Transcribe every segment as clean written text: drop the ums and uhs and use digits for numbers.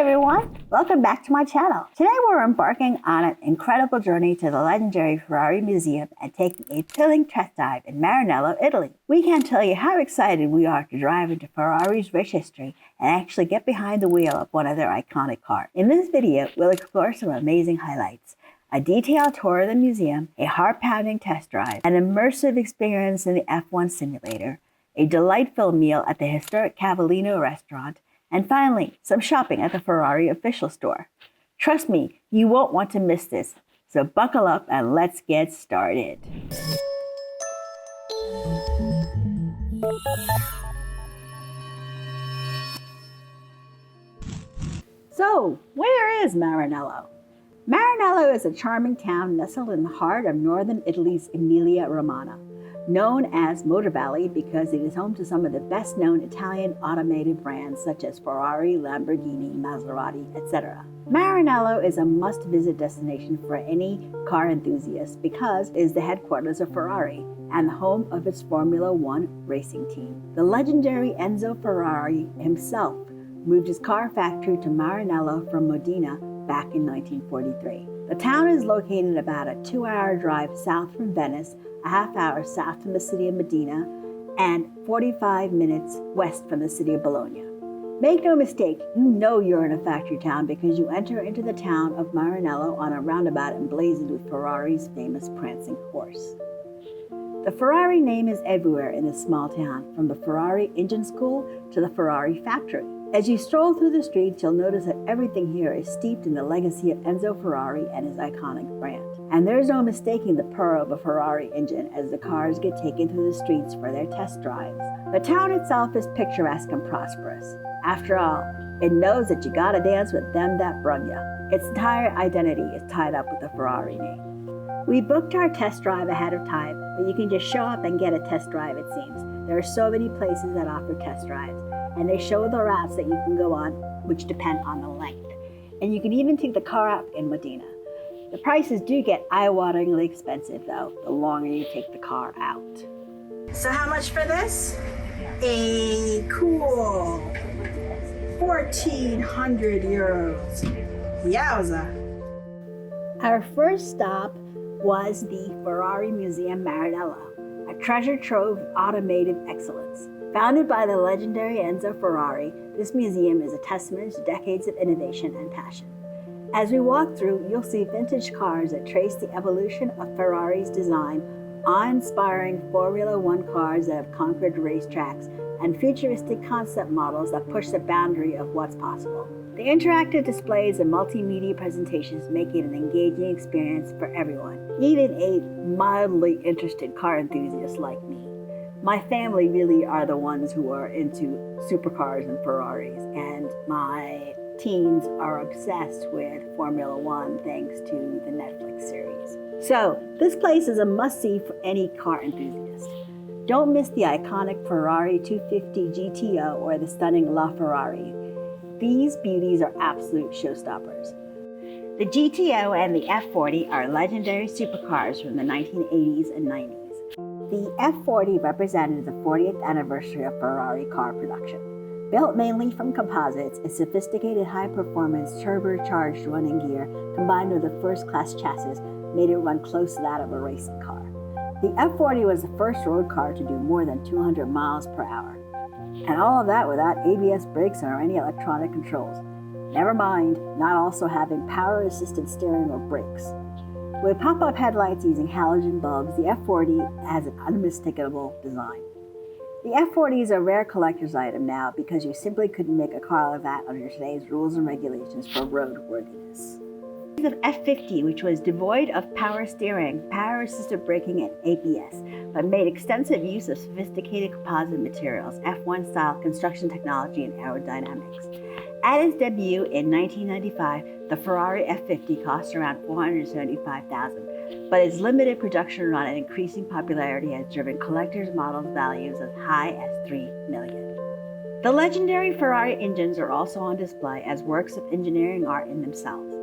everyone, welcome back to my channel. Today we're embarking on an incredible journey to the legendary Ferrari Museum and taking a thrilling test dive in Maranello, Italy. We can't tell you how excited we are to drive into Ferrari's rich history and actually get behind the wheel of one of their iconic cars. In this video, we'll explore some amazing highlights, a detailed tour of the museum, a heart-pounding test drive, an immersive experience in the F1 simulator, a delightful meal at the historic Cavallino Restaurant, and finally, some shopping at the Ferrari official store. Trust me, you won't want to miss this. So buckle up and let's get started. So, where is Maranello? Maranello is a charming town nestled in the heart of northern Italy's Emilia Romagna, known as Motor Valley because it is home to some of the best-known Italian automotive brands such as Ferrari, Lamborghini, Maserati, etc. Maranello is a must-visit destination for any car enthusiast because it is the headquarters of Ferrari and the home of its Formula One racing team. The legendary Enzo Ferrari himself moved his car factory to Maranello from Modena back in 1943. The town is located about a 2-hour drive south from Venice, a half-hour south from the city of Modena, and 45 minutes west from the city of Bologna. Make no mistake, you know you're in a factory town because you enter into the town of Maranello on a roundabout emblazoned with Ferrari's famous prancing horse. The Ferrari name is everywhere in this small town, from the Ferrari engine school to the Ferrari factory. As you stroll through the streets, you'll notice that everything here is steeped in the legacy of Enzo Ferrari and his iconic brand. And there's no mistaking the purr of a Ferrari engine as the cars get taken through the streets for their test drives. The town itself is picturesque and prosperous. After all, it knows that you gotta dance with them that brung ya. Its entire identity is tied up with the Ferrari name. We booked our test drive ahead of time, but you can just show up and get a test drive, it seems. There are so many places that offer test drives, and they show the routes that you can go on, which depend on the length. And you can even take the car out in Modena. The prices do get eye-wateringly expensive, though, the longer you take the car out. So how much for this? A cool 1,400 euros. Yowza! Our first stop was the Ferrari Museum Maranello, a treasure trove of automotive excellence. Founded by the legendary Enzo Ferrari, this museum is a testament to decades of innovation and passion. As we walk through, you'll see vintage cars that trace the evolution of Ferrari's design, awe-inspiring Formula One cars that have conquered racetracks, and futuristic concept models that push the boundary of what's possible. The interactive displays and multimedia presentations make it an engaging experience for everyone, even a mildly interested car enthusiast like me. My family really are the ones who are into supercars and Ferraris, and my teens are obsessed with Formula One thanks to the Netflix series. So, this place is a must-see for any car enthusiast. Don't miss the iconic Ferrari 250 GTO or the stunning LaFerrari. These beauties are absolute showstoppers. The GTO and the F40 are legendary supercars from the 1980s and 90s. The F40 represented the 40th anniversary of Ferrari car production. Built mainly from composites, its sophisticated high-performance turbocharged running gear combined with a first-class chassis made it run close to that of a racing car. The F40 was the first road car to do more than 200 miles per hour. And all of that without ABS brakes or any electronic controls. Never mind, not also having power-assisted steering or brakes. With pop-up headlights using halogen bulbs, the F40 has an unmistakable design. The F40 is a rare collector's item now because you simply couldn't make a car like that under today's rules and regulations for roadworthiness. Of F50, which was devoid of power steering, power-assisted braking, and ABS, but made extensive use of sophisticated composite materials, F1-style construction technology, and aerodynamics. At its debut in 1995, the Ferrari F50 cost around $475,000, but its limited production run and increasing popularity has driven collectors' models' values as high as $3 million. The legendary Ferrari engines are also on display as works of engineering art in themselves.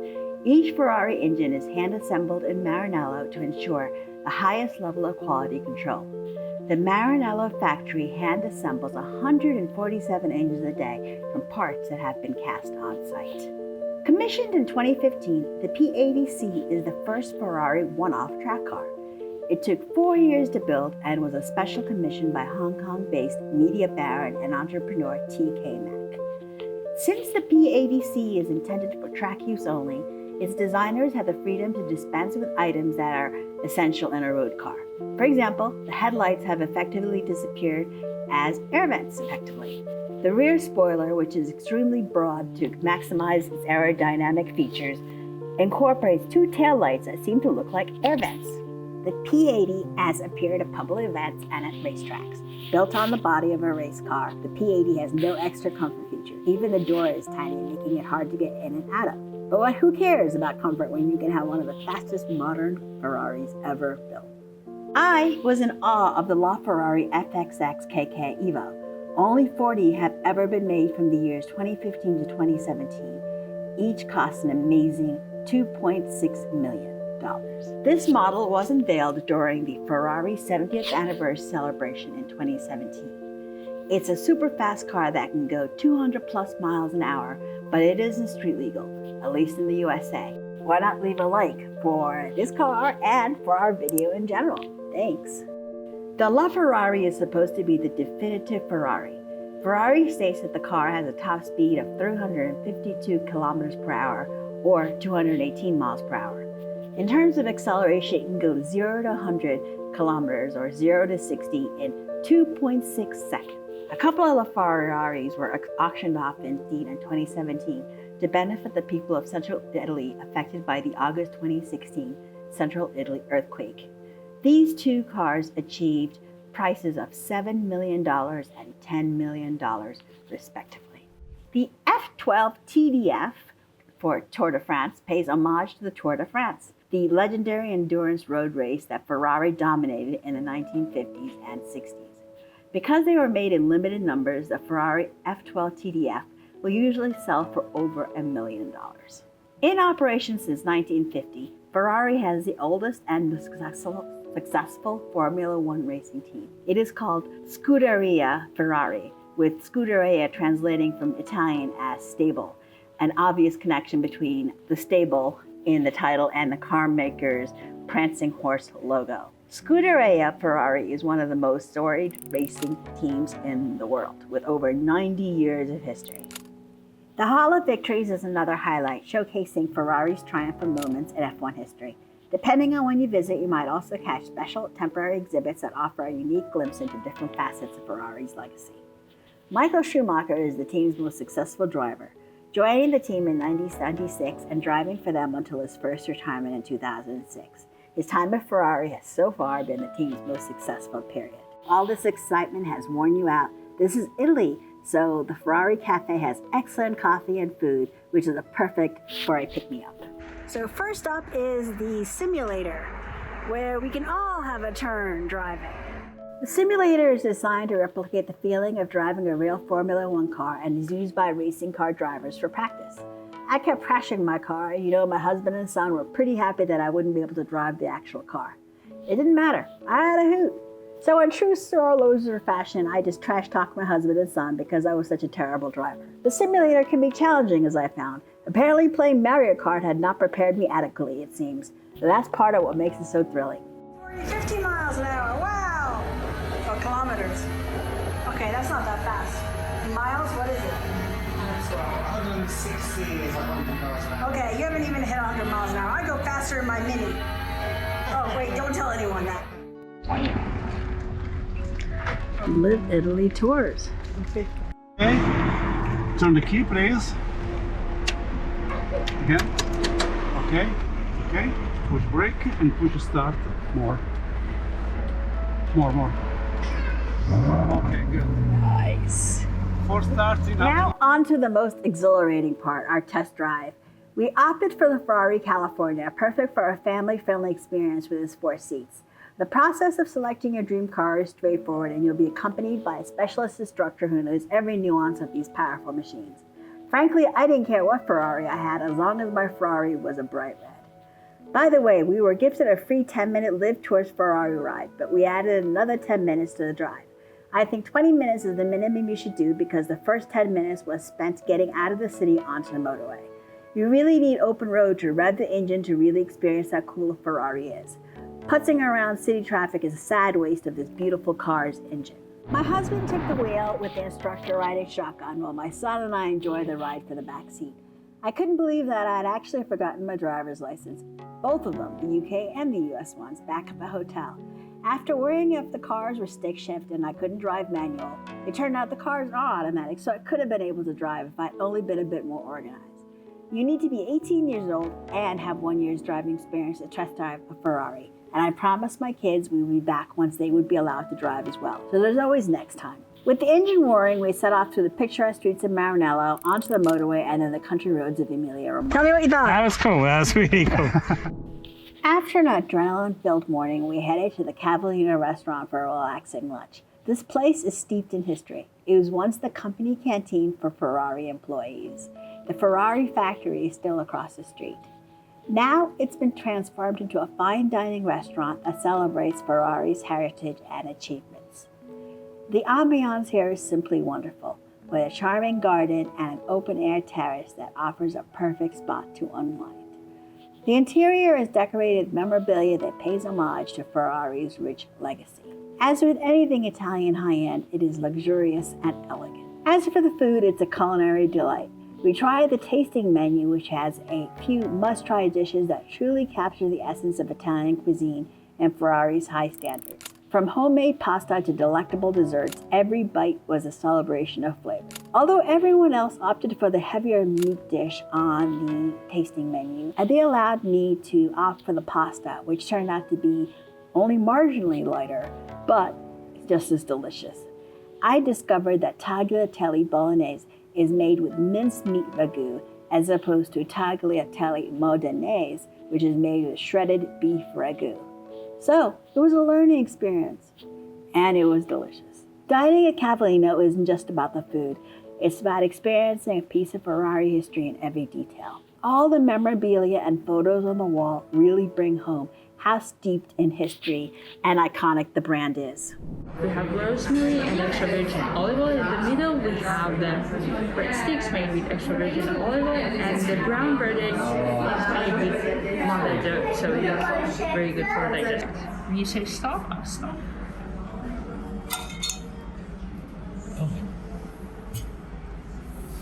Each Ferrari engine is hand-assembled in Maranello to ensure the highest level of quality control. The Maranello factory hand assembles 147 engines a day from parts that have been cast on site. Commissioned in 2015, the P80C is the first Ferrari one-off track car. It took 4 years to build and was a special commission by Hong Kong-based media baron and entrepreneur T.K. Mack. Since the P80C is intended for track use only, its designers have the freedom to dispense with items that are essential in a road car. For example, the headlights have effectively disappeared as air vents effectively. The rear spoiler, which is extremely broad to maximize its aerodynamic features, incorporates two taillights that seem to look like air vents. The P80 has appeared at public events and at racetracks. Built on the body of a race car, the P80 has no extra comfort features. Even the door is tiny, making it hard to get in and out of. But who cares about comfort when you can have one of the fastest modern Ferraris ever built? I was in awe of the LaFerrari FXX KK Evo. Only 40 have ever been made from the years 2015 to 2017. Each costs an amazing $2.6 million. This model was unveiled during the Ferrari 70th anniversary celebration in 2017. It's a super fast car that can go 200 plus miles an hour, but it isn't street legal, at least in the USA. Why not leave a like for this car and for our video in general? Thanks. The LaFerrari is supposed to be the definitive Ferrari. Ferrari states that the car has a top speed of 352 kilometers per hour or 218 miles per hour. In terms of acceleration, it can go 0 to 100 kilometers or 0 to 60 in 2.6 seconds. A couple of LaFerraris were auctioned off indeed in 2017 to benefit the people of Central Italy affected by the August 2016 Central Italy earthquake. These two cars achieved prices of $7 million and $10 million, respectively. The F12 TDF for Tour de France pays homage to the Tour de France, the legendary endurance road race that Ferrari dominated in the 1950s and 60s. Because they were made in limited numbers, the Ferrari F12 TDF will usually sell for over $1 million. In operation since 1950, Ferrari has the oldest and most successful Formula One racing team. It is called Scuderia Ferrari, with Scuderia translating from Italian as stable, an obvious connection between the stable in the title and the car maker's prancing horse logo. Scuderia Ferrari is one of the most storied racing teams in the world, with over 90 years of history. The Hall of Victories is another highlight, showcasing Ferrari's triumphant moments in F1 history. Depending on when you visit, you might also catch special temporary exhibits that offer a unique glimpse into different facets of Ferrari's legacy. Michael Schumacher is the team's most successful driver, joining the team in 1996 and driving for them until his first retirement in 2006. His time at Ferrari has so far been the team's most successful period. All this excitement has worn you out. This is Italy, so the Ferrari Cafe has excellent coffee and food, which is perfect for a pick-me-up. So first up is the simulator, where we can all have a turn driving. The simulator is designed to replicate the feeling of driving a real Formula One car and is used by racing car drivers for practice. I kept crashing my car. My husband and son were pretty happy that I wouldn't be able to drive the actual car. It didn't matter. I had a hoot. So in true sore loser fashion, I just trash-talked my husband and son because I was such a terrible driver. The simulator can be challenging, as I found. Apparently playing Mario Kart had not prepared me adequately, it seems. But that's part of what makes it so thrilling. 50 miles an hour, wow! Oh, kilometers. Okay, that's not that fast. In miles, what is it? 160 is 100 miles an hour. Okay, you haven't even hit 100 miles an hour. I go faster in my Mini. Oh, wait, don't tell anyone that. Live Italy tours. Okay. Turn the key, please. Again. Okay. Okay. Push brake and push start. More. More. Okay, good. Nice. For starting. Now on to the most exhilarating part, our test drive. We opted for the Ferrari California, perfect for a family-friendly experience with its 4 seats. The process of selecting your dream car is straightforward, and you'll be accompanied by a specialist instructor who knows every nuance of these powerful machines. Frankly, I didn't care what Ferrari I had as long as my Ferrari was a bright red. By the way, we were gifted a free 10-minute Live Tours Ferrari ride, but we added another 10 minutes to the drive. I think 20 minutes is the minimum you should do because the first 10 minutes was spent getting out of the city onto the motorway. You really need open road to rev the engine to really experience how cool a Ferrari is. Putzing around city traffic is a sad waste of this beautiful car's engine. My husband took the wheel with the instructor riding shotgun while my son and I enjoyed the ride for the back seat. I couldn't believe that I'd actually forgotten my driver's license, both of them, the UK and the US ones, back at the hotel. After worrying if the cars were stick shift and I couldn't drive manual, it turned out the cars are automatic, so I could have been able to drive if I'd only been a bit more organized. You need to be 18 years old and have 1 year's driving experience to test drive a Ferrari. And I promised my kids we would be back once they would be allowed to drive as well. So there's always next time. With the engine roaring, we set off through the picturesque streets of Maranello, onto the motorway, and then the country roads of Emilia Romagna. Tell me what you thought. That was cool. That was really cool. After an adrenaline-filled morning, we headed to the Cavallino Restaurant for a relaxing lunch. This place is steeped in history. It was once the company canteen for Ferrari employees. The Ferrari factory is still across the street. Now it's been transformed into a fine dining restaurant that celebrates Ferrari's heritage and achievements. The ambiance here is simply wonderful, with a charming garden and an open-air terrace that offers a perfect spot to unwind. The interior is decorated with memorabilia that pays homage to Ferrari's rich legacy. As with anything Italian high-end, it is luxurious and elegant. As for the food, it's a culinary delight. We tried the tasting menu, which has a few must-try dishes that truly capture the essence of Italian cuisine and Ferrari's high standards. From homemade pasta to delectable desserts, every bite was a celebration of flavor. Although everyone else opted for the heavier meat dish on the tasting menu, they allowed me to opt for the pasta, which turned out to be only marginally lighter, but just as delicious. I discovered that tagliatelle bolognese is made with minced meat ragu, as opposed to tagliatelle modenese, which is made with shredded beef ragu. So it was a learning experience, and it was delicious. Dining at Cavallino isn't just about the food. It's about experiencing a piece of Ferrari history in every detail. All the memorabilia and photos on the wall really bring home how steeped in history and iconic the brand is. We have rosemary and extra virgin olive oil. In the middle, we have the breadsticks made with extra virgin olive oil, and the brown verdict is made with mother dough, so it's very good for digestion. When you say stop, I'll stop.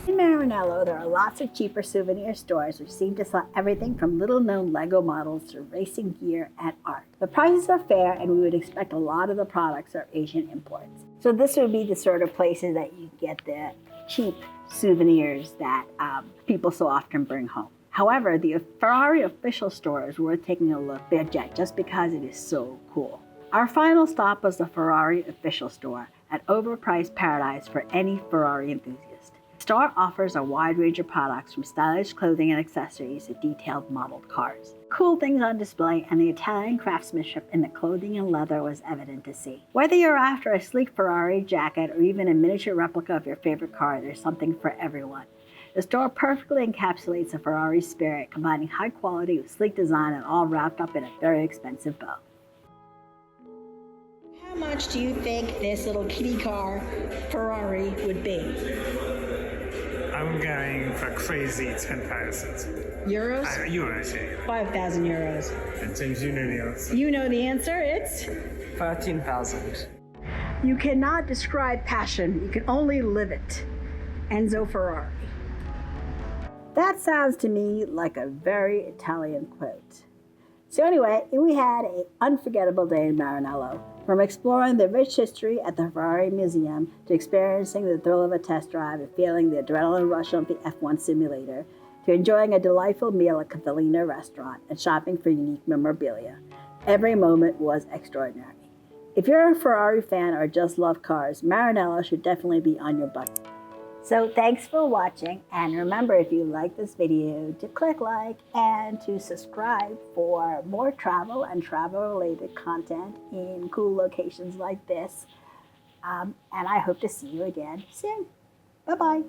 In Maranello, there are lots of cheaper souvenir stores which seem to sell everything from little-known Lego models to racing gear and art. The prices are fair, and we would expect a lot of the products are Asian imports. So this would be the sort of places that you get the cheap souvenirs that people so often bring home. However, the Ferrari official store is worth taking a look at just because it is so cool. Our final stop was the Ferrari official store, an overpriced paradise for any Ferrari enthusiast. The store offers a wide range of products from stylish clothing and accessories to detailed modeled cars. Cool things on display, and the Italian craftsmanship in the clothing and leather was evident to see. Whether you're after a sleek Ferrari jacket or even a miniature replica of your favorite car, there's something for everyone. The store perfectly encapsulates the Ferrari spirit, combining high quality with sleek design and all wrapped up in a very expensive bow. How much do you think this little kitty car Ferrari would be? I'm going for crazy 10,000. Euros? Euros, yeah. 5,000 euros. And James, you know the answer. You know the answer, it's? 13,000. You cannot describe passion, you can only live it. Enzo Ferrari. That sounds to me like a very Italian quote. So anyway, we had an unforgettable day in Maranello. From exploring the rich history at the Ferrari Museum to experiencing the thrill of a test drive and feeling the adrenaline rush of the F1 simulator, to enjoying a delightful meal at Cavallino Restaurant and shopping for unique memorabilia. Every moment was extraordinary. If you're a Ferrari fan or just love cars, Maranello should definitely be on your bucket. So thanks for watching, and remember, if you like this video, to click like and to subscribe for more travel and travel-related content in cool locations like this. And I hope to see you again soon. Bye-bye.